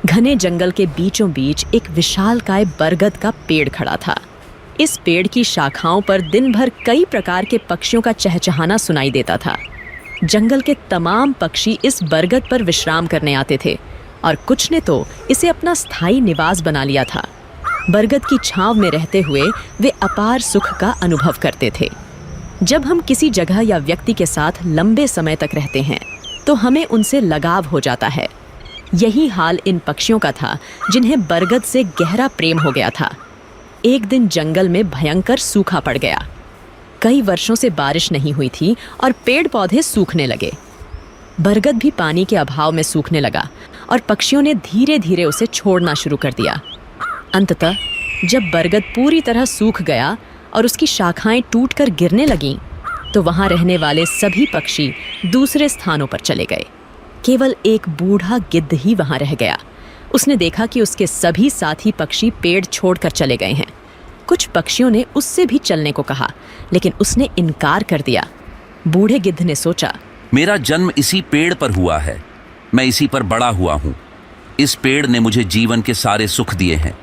घने जंगल के बीचों बीच एक विशालकाय बरगद का पेड़ खड़ा था। इस पेड़ की शाखाओं पर दिन भर कई प्रकार के पक्षियों का चहचहाना सुनाई देता था। जंगल के तमाम पक्षी इस बरगद पर विश्राम करने आते थे और कुछ ने तो इसे अपना स्थायी निवास बना लिया था। बरगद की छांव में रहते हुए वे अपार सुख का अनुभव करते थे। जब हम किसी जगह या व्यक्ति के साथ लंबे समय तक रहते हैं तो हमें उनसे लगाव हो जाता है। यही हाल इन पक्षियों का था जिन्हें बरगद से गहरा प्रेम हो गया था। एक दिन जंगल में भयंकर सूखा पड़ गया। कई वर्षों से बारिश नहीं हुई थी और पेड़ पौधे सूखने लगे। बरगद भी पानी के अभाव में सूखने लगा और पक्षियों ने धीरे धीरे उसे छोड़ना शुरू कर दिया। अंततः जब बरगद पूरी तरह सूख गया और उसकी शाखाएं टूटकर गिरने लगीं, तो वहां रहने वाले सभी पक्षी दूसरे स्थानों पर चले गए। केवल एक बूढ़ा गिद्ध ही वहां रह गया। उसने देखा कि उसके सभी साथी पक्षी पेड़ छोड़कर चले गए हैं। कुछ पक्षियों ने उससे भी चलने को कहा, लेकिन उसने इनकार कर दिया। बूढ़े गिद्ध ने सोचा, मेरा जन्म इसी पेड़ पर हुआ है, मैं इसी पर बड़ा हुआ हूँ। इस पेड़ ने मुझे जीवन के सारे सुख दिए हैं।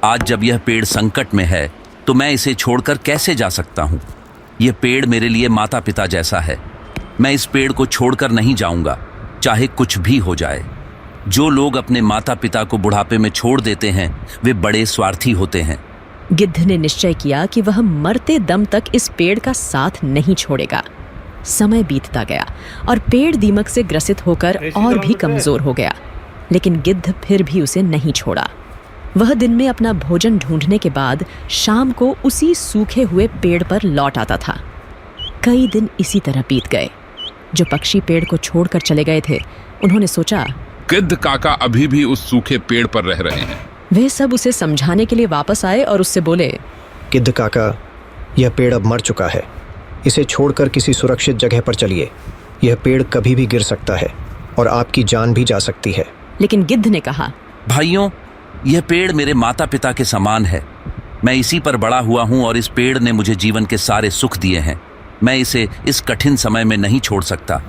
आज जब यह पेड़ संकट में है तो मैं इसे छोड़कर कैसे जा सकता हूँ। यह पेड़ मेरे लिए माता पिता जैसा है। मैं इस पेड़ को छोड़कर नहीं जाऊँगा, चाहे कुछ भी हो जाए। जो लोग अपने माता पिता को बुढ़ापे में छोड़ देते हैं वे बड़े स्वार्थी होते हैं। गिद्ध ने निश्चय किया कि वह मरते दम तक इस पेड़ का साथ नहीं छोड़ेगा। समय बीतता गया और पेड़ दीमक से ग्रसित होकर और भी कमजोर हो गया, लेकिन गिद्ध फिर भी उसे नहीं छोड़ा। वह दिन में अपना भोजन ढूंढने के बाद शाम को उसी सूखे हुए पेड़ पर लौट आता था। कई दिन इसी तरह बीत गए। जो पक्षी पेड़ को छोड़कर चले गए थे, उन्होंने सोचा, गिद्ध काका अभी भी उस सूखे पेड़ पर रह रहे हैं। वे सब उसे समझाने के लिए वापस आए और उससे बोले, गिद्ध काका, यह पेड़ अब मर चुका है। इसे छोड़कर किसी सुरक्षित जगह पर चलिए। यह पेड़ कभी भी गिर सकता है और आपकी जान भी जा सकती है। लेकिन गिद्ध ने कहा, भाइयों, यह पेड़ मेरे माता पिता के समान है। मैं इसी पर बड़ा हुआ हूँ और इस पेड़ ने मुझे जीवन के सारे सुख दिए हैं। मैं इसे इस कठिन समय में नहीं छोड़ सकता।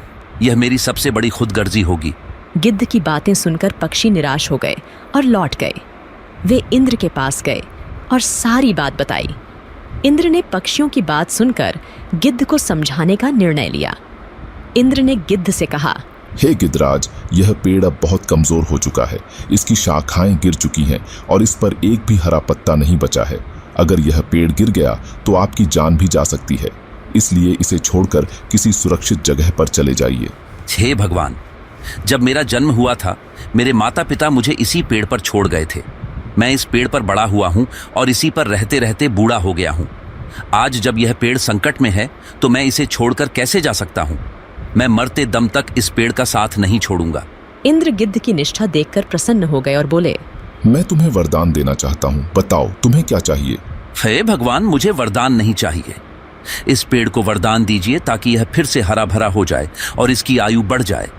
यह मेरी सबसे बड़ी खुदगर्जी होगी। गिद्ध की बातें सुनकर पक्षी निराश हो गए और लौट गए। वे इंद्र के पास गए और सारी बात बताई। इंद्र ने पक्षियों की बात सुनकर गिद्ध को समझाने का निर्णय लिया। इंद्र ने गिद्ध से कहा, हे गिद्धराज, यह पेड़ अब बहुत कमजोर हो चुका है। इसकी शाखाएं गिर चुकी हैं और इस पर एक भी हरा पत्ता नहीं बचा है। अगर यह पेड़ गिर गया तो आपकी जान भी जा सकती है। इसलिए इसे छोड़कर किसी सुरक्षित जगह पर चले जाइए। हे भगवान, जब मेरा जन्म हुआ था मेरे माता पिता मुझे इसी पेड़ पर छोड़ गए थे। मैं इस पेड़ पर बड़ा हुआ हूँ और इसी पर रहते रहते बूढ़ा हो गया हूँ। आज जब यह पेड़ संकट में है तो मैं इसे छोड़कर कैसे जा सकता हूँ। मैं मरते दम तक इस पेड़ का साथ नहीं छोड़ूंगा। इंद्र गिद्ध की निष्ठा देखकर प्रसन्न हो गए और बोले, मैं तुम्हें वरदान देना चाहता हूँ। बताओ तुम्हें क्या चाहिए। हे भगवान, मुझे वरदान नहीं चाहिए। इस पेड़ को वरदान दीजिए ताकि यह फिर से हरा भरा हो जाए और इसकी आयु बढ़ जाए।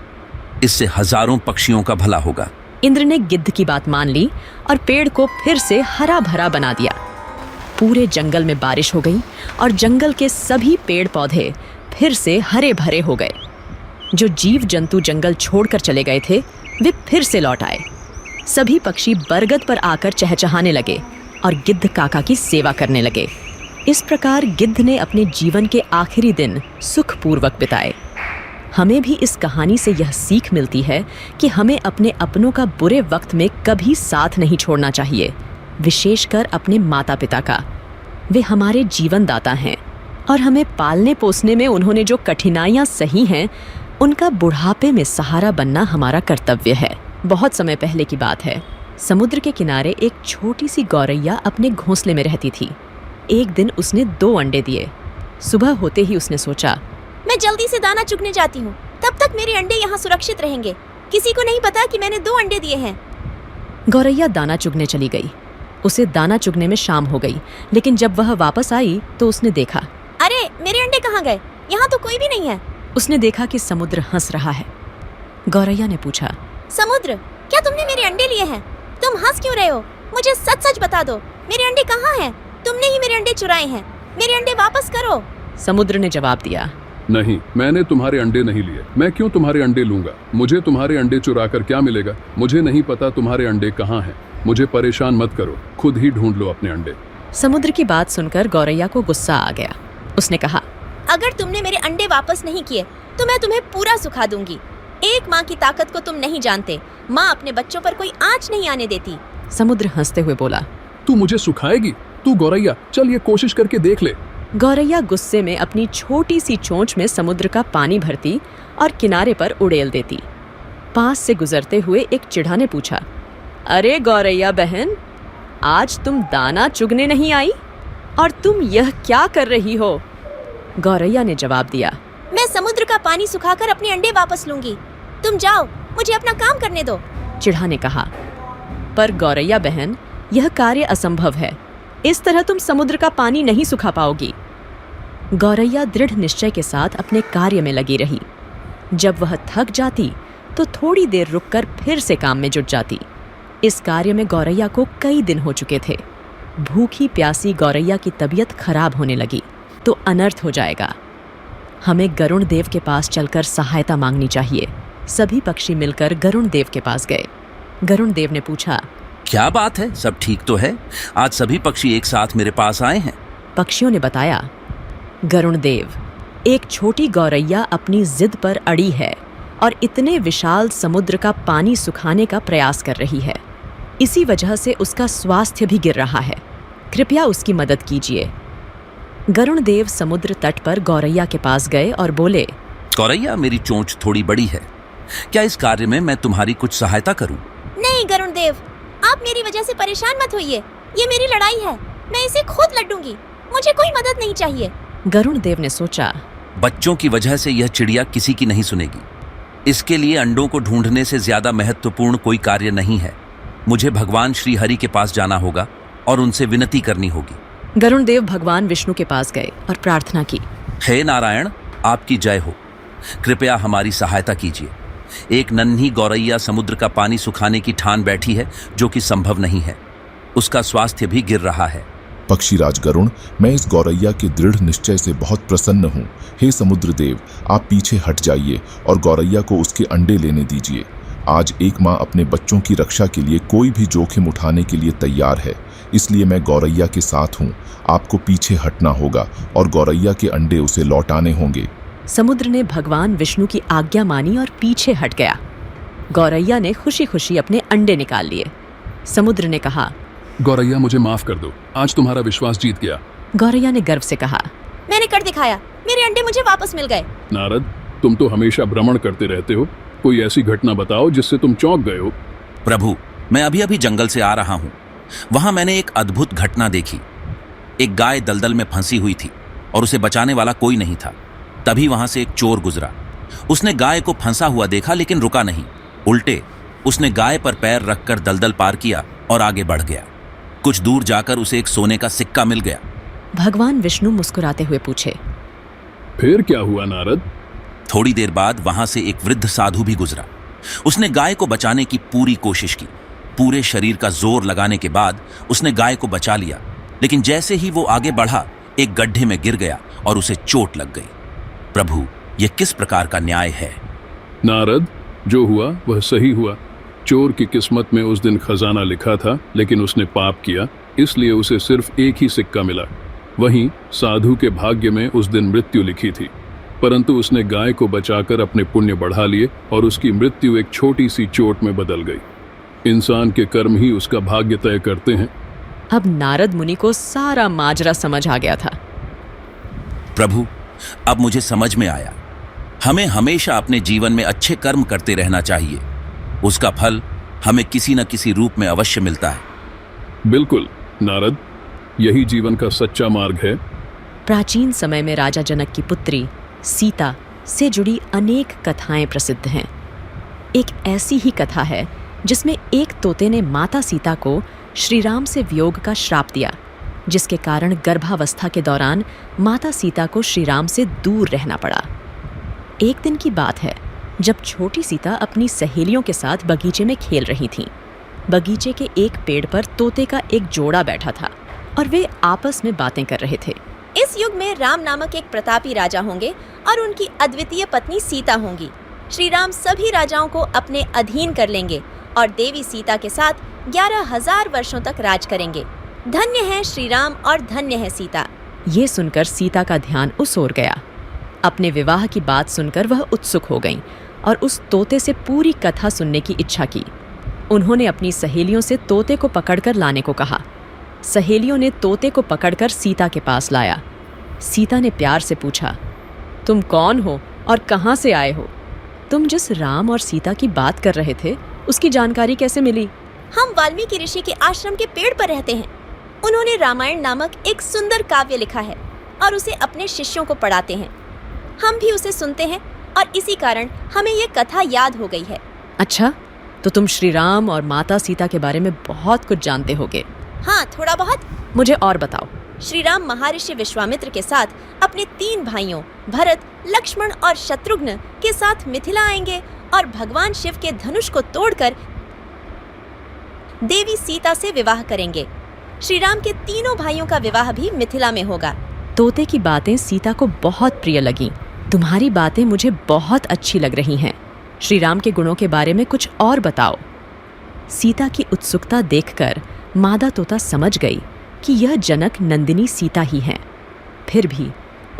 इससे हजारों पक्षियों का भला होगा। इंद्र ने गिद्ध की बात मान ली और पेड़ को फिर से हरा भरा बना दिया। पूरे जंगल में बारिश हो गई और जंगल के सभी पेड़ पौधे फिर से हरे भरे हो गए। जो जीव जंतु जंगल छोड़कर चले गए थे वे फिर से लौट आए। सभी पक्षी बरगद पर आकर चहचहाने लगे और गिद्ध काका की सेवा करने लगे। इस प्रकार गिद्ध ने अपने जीवन के आखिरी दिन सुखपूर्वक बिताए। हमें भी इस कहानी से यह सीख मिलती है कि हमें अपने अपनों का बुरे वक्त में कभी साथ नहीं छोड़ना चाहिए, विशेषकर अपने माता पिता का। वे हमारे जीवन दाता हैं और हमें पालने पोसने में उन्होंने जो कठिनाइयाँ सही हैं, उनका बुढ़ापे में सहारा बनना हमारा कर्तव्य है। बहुत समय पहले की बात है। समुद्र के किनारे एक छोटी सी गौरैया अपने घोंसले में रहती थी। एक दिन उसने 2 अंडे दिए। सुबह होते ही उसने सोचा, मैं जल्दी से दाना चुगने जाती हूँ, तब तक मेरे अंडे यहाँ सुरक्षित रहेंगे। किसी को नहीं पता कि मैंने 2 अंडे दिए हैं। गौरैया दाना चुगने चली गई। उसे दाना चुगने में शाम हो गई, लेकिन जब वह वापस आई तो उसने देखा, अरे मेरे अंडे कहाँ गए? यहाँ तो कोई भी नहीं है। उसने देखा कि समुद्र हंस रहा है। गौरैया ने पूछा, समुद्र, क्या तुमने मेरे अंडे लिए हैं? तुम हंस क्यों रहे हो? मुझे सच सच बता दो, मेरे अंडे कहाँ हैं? तुमने ही मेरे अंडे चुराए हैं। मेरे अंडे वापस करो। समुद्र ने जवाब दिया, नहीं, मैंने तुम्हारे अंडे नहीं लिए। मैं क्यों तुम्हारे अंडे लूंगा? मुझे तुम्हारे अंडे चुरा कर क्या मिलेगा? मुझे नहीं पता तुम्हारे अंडे कहाँ हैं। मुझे परेशान मत करो, खुद ही ढूंढ लो अपने अंडे। समुद्र की बात सुनकर गौरैया को गुस्सा आ गया। उसने कहा, अगर तुमने मेरे अंडे वापस नहीं किए तो मैं तुम्हें पूरा सुखा दूंगी। एक माँ की ताकत को तुम नहीं जानते। माँ अपने बच्चों पर कोई आंच नहीं आने देती। समुद्र हंसते हुए बोला, तू मुझे सुखाएगी? तू गौरैया, चल ये कोशिश करके देख ले। गौरैया गुस्से में अपनी छोटी सी चोंच में समुद्र का पानी भरती और किनारे पर उड़ेल देती। पास से गुजरते हुए एक चिढ़ा ने पूछा, अरे गौरैया बहन, आज तुम दाना चुगने नहीं आई और तुम यह क्या कर रही हो? गौरैया ने जवाब दिया, मैं समुद्र का पानी सुखाकर अपने अंडे वापस लूंगी। तुम जाओ, मुझे अपना काम करने दो। चिढ़ा ने कहा, पर गौरैया बहन, यह कार्य असंभव है। इस तरह तुम समुद्र का पानी नहीं सुखा पाओगी। गौरैया दृढ़ निश्चय के साथ अपने कार्य में लगी रही। जब वह थक जाती तो थोड़ी देर रुककर फिर से काम में जुट जाती। इस कार्य में गौरैया को कई दिन हो चुके थे। भूखी प्यासी गौरैया की तबीयत खराब होने लगी तो अनर्थ हो जाएगा। हमें गरुण देव के पास चलकर सहायता मांगनी चाहिए। सभी पक्षी मिलकर गरुण देव के पास गए। गरुण देव ने पूछा, क्या बात है, सब ठीक तो है? आज सभी पक्षी एक साथ मेरे पास आए हैं। पक्षियों ने बताया, गरुण देव, एक छोटी गौरैया अपनी जिद पर अड़ी है और इतने विशाल समुद्र का पानी सुखाने का प्रयास कर रही है। इसी वजह से उसका स्वास्थ्य भी गिर रहा है। कृपया उसकी मदद कीजिए। गरुण देव समुद्र तट पर गौरैया के पास गए और बोले, गौरैया, मेरी चोंच थोड़ी बड़ी है। क्या इस कार्य में मैं तुम्हारी कुछ सहायता करूं? नहीं गरुण देव, आप मेरी वजह से परेशान मत होइए। ये मेरी लड़ाई है, मैं इसे खुद लड़ूंगी। मुझे कोई मदद नहीं चाहिए। गरुण देव ने सोचा, बच्चों की वजह से यह चिड़िया किसी की नहीं सुनेगी। इसके लिए अंडों को ढूंढने से ज्यादा महत्वपूर्ण कोई कार्य नहीं है। मुझे भगवान श्री हरि के पास जाना होगा और उनसे विनती करनी होगी। गरुण देव भगवान विष्णु के पास गए और प्रार्थना की, हे नारायण, आपकी जय हो। कृपया हमारी सहायता कीजिए। एक नन्ही गौरैया समुद्र का पानी सुखाने की ठान बैठी है, जो कि संभव नहीं है। उसका स्वास्थ्य भी गिर रहा है। पक्षीराज गरुण, मैं इस गौरैया के दृढ़ निश्चय से बहुत प्रसन्न हूँ। हे समुद्र देव, आप पीछे हट जाइए और गौरैया को उसके अंडे लेने दीजिए। आज एक माँ अपने बच्चों की रक्षा के लिए कोई भी जोखिम उठाने के लिए तैयार है, इसलिए मैं गौरैया के साथ हूँ। आपको पीछे हटना होगा और गौरैया के अंडे उसे लौटाने होंगे। समुद्र ने भगवान विष्णु की आज्ञा मानी और पीछे हट गया। गौरैया ने खुशी खुशी अपने अंडे निकाल लिए। समुद्र ने कहा, गौरैया, मुझे माफ कर दो, आज तुम्हारा विश्वास जीत गया। गौरैया ने गर्व से कहा, मैंने कर दिखाया, मेरे अंडे मुझे वापस मिल गए। नारद, तुम तो हमेशा भ्रमण करते रहते हो। कोई ऐसी घटना बताओ जिससे तुम चौंक गए हो। प्रभु, मैं अभी अभी जंगल से आ रहा हूँ। वहां मैंने एक अद्भुत घटना देखी। एक गाय दलदल में फंसी हुई थी और उसे बचाने वाला कोई नहीं था। तभी वहां से एक चोर गुजरा। उसने गाय को फंसा हुआ देखा लेकिन रुका नहीं। उल्टे उसने गाय पर पैर रखकर दलदल पार किया और आगे बढ़ गया। कुछ दूर जाकर उसे एक सोने का सिक्का मिल गया। भगवान विष्णु मुस्कुराते हुए पूछे, फिर क्या हुआ नारद? थोड़ी देर बाद वहां से एक वृद्ध साधु भी गुजरा। उसने गाय को बचाने की पूरी कोशिश की। पूरे शरीर का जोर लगाने के बाद उसने गाय को बचा लिया, लेकिन जैसे ही वो आगे बढ़ा, एक गड्ढे में गिर गया और उसे चोट लग गई। प्रभु, यह किस प्रकार का न्याय है? नारद, जो हुआ वह सही हुआ। चोर की किस्मत में उस दिन खजाना लिखा था, लेकिन उसने पाप किया, इसलिए उसे सिर्फ एक ही सिक्का मिला। वहीं साधु के भाग्य में उस दिन मृत्यु लिखी थी, परंतु उसने गाय को बचाकर अपने पुण्य बढ़ा लिए और उसकी मृत्यु एक छोटी सी चोट में बदल गई। इंसान के कर्म ही उसका भाग्य तय करते हैं। अब नारद मुनि को सारा माजरा समझ आ गया था। प्रभु, अब मुझे समझ में आया। हमें हमेशा अपने जीवन में अच्छे कर्म करते रहना चाहिए। उसका फल हमें किसी न किसी रूप में अवश्य मिलता है। बिल्कुल नारद, यही जीवन का सच्चा मार्ग है। प्राचीन समय में राजा जनक की पुत्री सीता से जुड़ी अनेक कथाएं प्रसिद्ध हैं। एक ऐसी ही कथा है जिसमें एक तोते ने माता सीता को श्री राम से वियोग का श्राप दिया, जिसके कारण गर्भावस्था के दौरान माता सीता को श्री राम से दूर रहना पड़ा। एक दिन की बात है जब छोटी सीता अपनी सहेलियों के साथ बगीचे में खेल रही थीं। बगीचे के एक पेड़ पर तोते का एक जोड़ा बैठा था और वे आपस में बातें कर रहे थे। इस युग में राम नामक एक प्रतापी राजा होंगे और उनकी अद्वितीय पत्नी सीता होंगी। श्री राम सभी राजाओं को अपने अधीन कर लेंगे और देवी सीता के साथ 11,000 वर्षों तक राज करेंगे। धन्य है श्री राम और धन्य है सीता। ये सुनकर सीता का ध्यान उस ओर गया। अपने विवाह की बात सुनकर वह उत्सुक हो गईं और उस तोते से पूरी कथा सुनने की इच्छा की। उन्होंने अपनी सहेलियों से तोते को पकड़कर लाने को कहा। सहेलियों ने तोते को पकड़कर सीता के पास लाया। सीता ने प्यार से पूछा, तुम कौन हो और कहाँ से आए हो? तुम जिस राम और सीता की बात कर रहे थे उसकी जानकारी कैसे मिली? हम वाल्मीकि ऋषि के आश्रम के पेड़ पर रहते हैं। उन्होंने रामायण नामक एक सुंदर काव्य लिखा है और उसे अपने शिष्यों को पढ़ाते हैं। हम भी उसे सुनते हैं और इसी कारण हमें ये कथा याद हो गई है। अच्छा, तो तुम श्री राम और माता सीता के बारे में बहुत कुछ जानते होगे। हाँ, थोड़ा बहुत। मुझे और बताओ। श्री राम महर्षि विश्वामित्र के साथ अपने 3 भाइयों भरत, लक्ष्मण और शत्रुघ्न के साथ मिथिला आएंगे और भगवान शिव के धनुष को तोड़कर देवी सीता से विवाह करेंगे। श्री राम के तीनों भाइयों का विवाह भी मिथिला में होगा। तोते की बातें सीता को बहुत प्रिय लगीं। तुम्हारी बातें मुझे बहुत अच्छी लग रही हैं। श्री राम के गुणों के बारे में कुछ और बताओ। सीता की उत्सुकता देखकर मादा तोता समझ गई कि यह जनक नंदिनी सीता ही हैं। फिर भी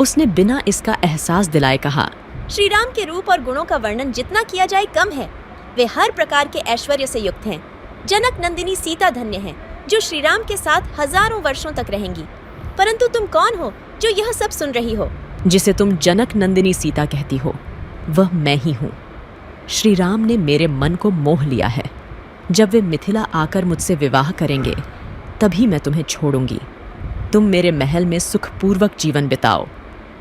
उसने बिना इसका एहसास दिलाए कहा, श्री राम के रूप और गुणों का वर्णन जितना किया जाए कम है। वे हर प्रकार के ऐश्वर्य से युक्त हैं। जनक नंदिनी सीता धन्य है जो श्री राम के साथ हजारों वर्षों तक रहेंगी। परंतु तुम कौन हो जो यह सब सुन रही हो? जिसे तुम जनक नंदिनी सीता कहती हो वह मैं ही हूँ। श्री राम ने मेरे मन को मोह लिया है। जब वे मिथिला आकर मुझसे विवाह करेंगे तभी मैं तुम्हें छोड़ूंगी। तुम मेरे महल में सुखपूर्वक जीवन बिताओ।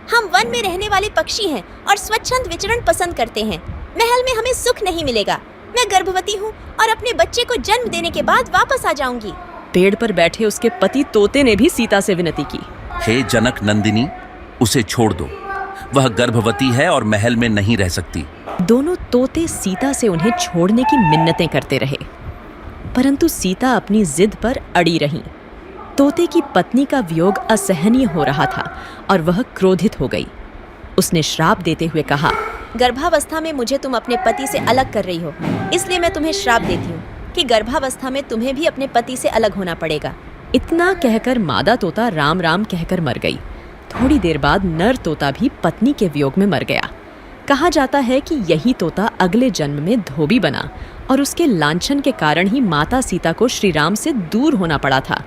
हम वन में रहने वाले पक्षी हैं और स्वच्छंद विचरण पसंद करते हैं। महल में हमें सुख नहीं मिलेगा। मैं गर्भवती हूँ और अपने बच्चे को जन्म देने के बाद वापस आ जाऊंगी। पेड़ पर बैठे उसके पति तोते ने भी सीता से विनती की, हे जनक नंदिनी, उसे छोड़ दो। वह गर्भवती है और महल में नहीं रह सकती। दोनों तोते सीता से उन्हें छोड़ने की मिन्नतें करते रहे, परंतु सीता अपनी जिद पर अड़ी रहीं। तोते की पत्नी का वियोग असहनीय हो रहा था और वह क्रोधित हो गई। उसने श्राप देते हुए कहा, गर्भावस्था में मुझे तुम अपने पति से अलग कर रही हो, इसलिए मैं तुम्हें श्राप देती हूँ कि गर्भावस्था में तुम्हें भी अपने पति से अलग होना पड़ेगा। इतना कहकर मादा तोता राम राम कहकर मर गई। थोड़ी देर बाद नर तोता भी पत्नी के वियोग में मर गया। कहा जाता है कि यही तोता अगले जन्म में धोबी बना और उसके लांछन के कारण ही माता सीता को श्री राम से दूर होना पड़ा था।